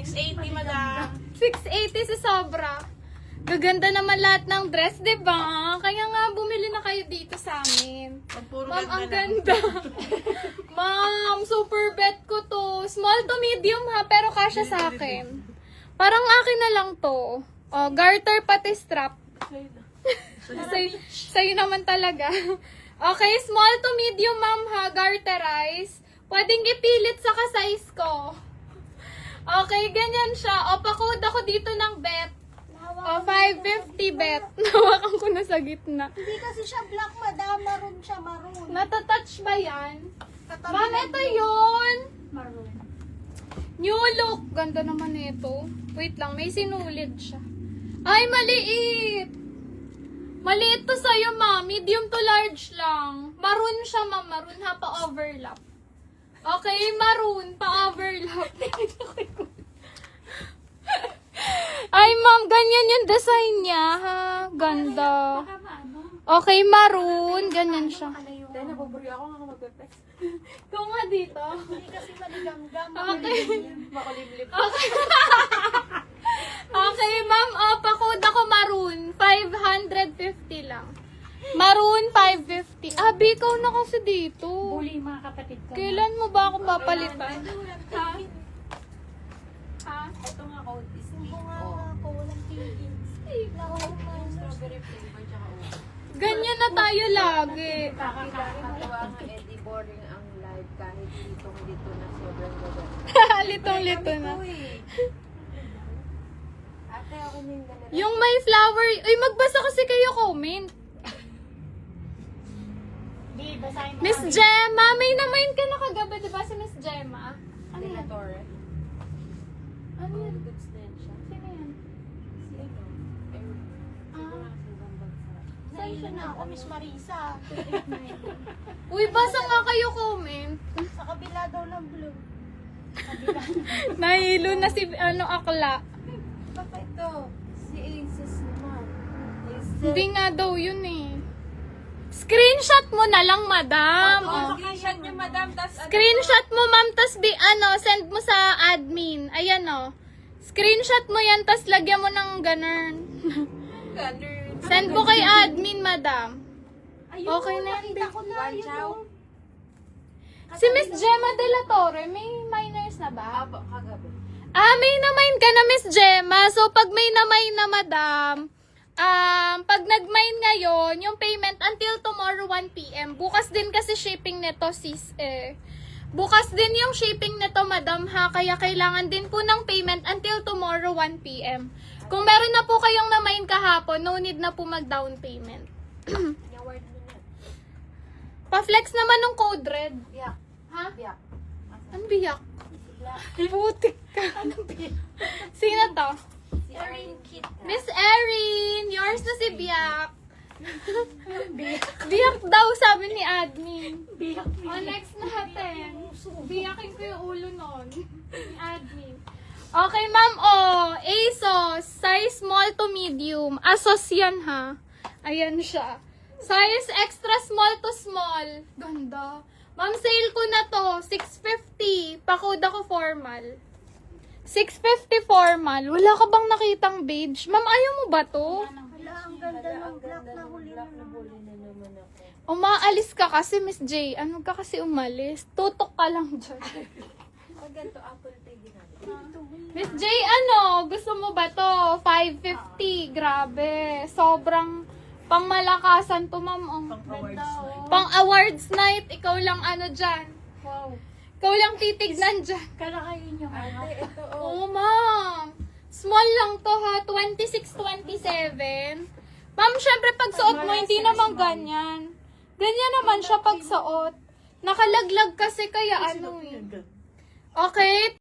680, madam. 680 si Sobra. Gaganda naman lahat ng dress, diba? Kaya nga, bumili na kayo dito sa amin. Puro Ma'am, ang ganda lang. ganda. Ma'am, super bet ko to. Small to medium ha, pero kasya sa akin. Parang akin na lang to. Oh, garter pati strap. Sa'yo naman talaga. Okay, small to medium ma'am ha, garterize. Pwedeng ipilit sa ka-size ko. Okay, ganyan siya. O, pakode ako dito ng bet. O, 550 bet. Nawakan ko na sa gitna. Hindi kasi siya black, madam. Maroon siya, maroon. Natatouch ba yan? Katabi Ma'am, ng ito blue. yun. Maroon. New look. Ganda naman ito. Wait lang, may sinulid siya. Ay, maliit. Maliit to sa'yo, ma'am. Medium to large lang. Maroon siya, ma'am. Maroon ha, pa-overlap. Okay, maroon, pa-overlap. Ay, ma'am, ganyan yung design niya, ha? Ganda. Okay, maroon. Ganyan siya. Dahil nabuburi ako nga magpe-flex. Ikaw nga dito. Hindi kasi maligamgam. Okay. Makuliblib. Okay. Okay, ma'am. Pakode ako maroon. 550 lang. Maroon, 550. Abi, ikaw na kasi dito. Huli mga kapatid ko. Kailan mo ba akong papalitan? Ha? Ha? Ito nga code is Hindi nga ako, walang tigil. strawberry flavor tsaka uso. Ganyan na tayo lagi. Nakakatawa nga Eddie boring ang live kahit litong-lito na sobrang ganda. Litong-lito na. Ate, ako na yung ganito. Yung may flower. Uy, magbasa kasi kayo comment. Di, basahin mo. Miss Gemma, may na-mind ka na kagabi, diba si Miss Gemma? Ano yan? Torre. Ano yan? Goods din siya. Sino yan? Si ano? Siguro kasi ibang bansa. Naisya na ako, Miss Marisa. Uy, basa nga kayo comment. Sa kabila daw ng blue. Nahilo na si akla. Baka ito. Si Aces naman. Hindi nga daw yun eh. Screenshot mo na lang, madam. Oh. Screenshot niyo, madam. Tas Screenshot mo, ma'am, tas send mo sa admin. Ayan oh. Screenshot mo yan, tas lagyan mo ng ganun. Ganun. Send mo kay admin, madam. Ayun, Okay na yan, nakita ko na One yun. chow. Si Miss Gemma de la Torre, may minors na ba? Apo, kagabi. May na-mine ka na, Miss Gemma. So, pag may na-mine na, madam, pag nag-mine ngayon, yung payment until tomorrow 1 p.m. Bukas din kasi shipping nito, sis, eh. Bukas din yung shipping nito, madam, ha? Kaya kailangan din po ng payment until tomorrow 1 p.m. Kung meron na po kayong na-mine kahapon, no need na po mag-down payment. Award mo niya. Pa-flex naman ng code red. Biyak. Ha? Biyak. Ang biyak. Putik ka. Sino to? Si Erin Kit. Miss Erin! Yours na si Biak. Biyak daw, sabi ni admin. Biyak O, next natin. Biyakin ko yung ulo nun. Ni admin. Okay, ma'am. ASOS. Size small to medium. ASOS yan, ha? Ayan siya. Size extra small to small. Ganda. Ma'am, sale ko na to. 650. Pakode ako formal. 650 formal. Wala ka bang nakitang beige? Ma'am, ayaw mo ba to? Wala, ang ganda ng black na huli na naman. Huli na naman ako. Umaalis ka kasi, Miss J. Ano ka kasi umalis? Tutok ka lang dyan. Pag ganito, apple pay ginagawa. Miss J, ano? Gusto mo ba to? 550. Grabe. Sobrang pangmalakasan to, ma'am. Oh. Pang awards night. Ikaw lang ano dyan. Wow. Ikaw lang titignan dyan. Kalakayin yung ano. Ate, ito Oo, ma'am. Small lang to ha. 26-27. Ma'am, syempre pag suot mo, hindi naman ganyan. Ganyan naman siya pag suot. Nakalaglag kasi kaya ano eh. Okay,